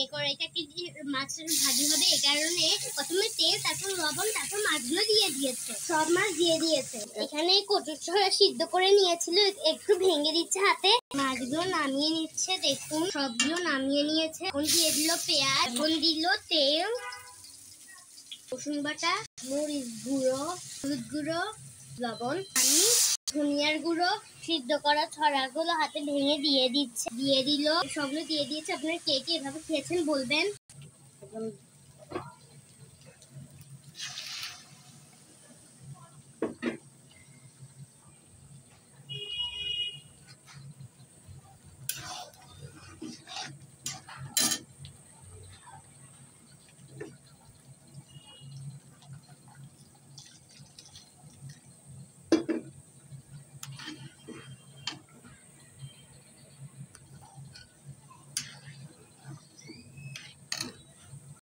এই কড়াইটাকে মাছের ভাজি হবে, এই কারণে প্রথমে তেল, তারপর লবণ, তারপর মাছগুলো দিয়ে দিয়েছে। সব মাছ দিয়ে দিয়েছে। এখানে কচুর ছড়া সিদ্ধ করে নিয়েছিল, একটু ভেঙে দিচ্ছে হাতে। মাছগুলো নামিয়ে নিচ্ছে, দেখুন সবগুলো নামিয়ে নিয়েছে। এখন দিয়ে দিল পেঁয়াজ, এখন দিল তেল, রসুন বাটা, মরিচ গুঁড়ো, হলুদ গুঁড়ো, লবণ, পানি, ধনিয়ার গুঁড়ো, সিদ্ধ করা ছড়াগুলো হাতে ভেঙে দিয়ে দিচ্ছে, দিয়ে দিল, সবগুলো দিয়ে দিয়েছে। আপনারা কে কে এভাবে খেয়েছেন বলবেন।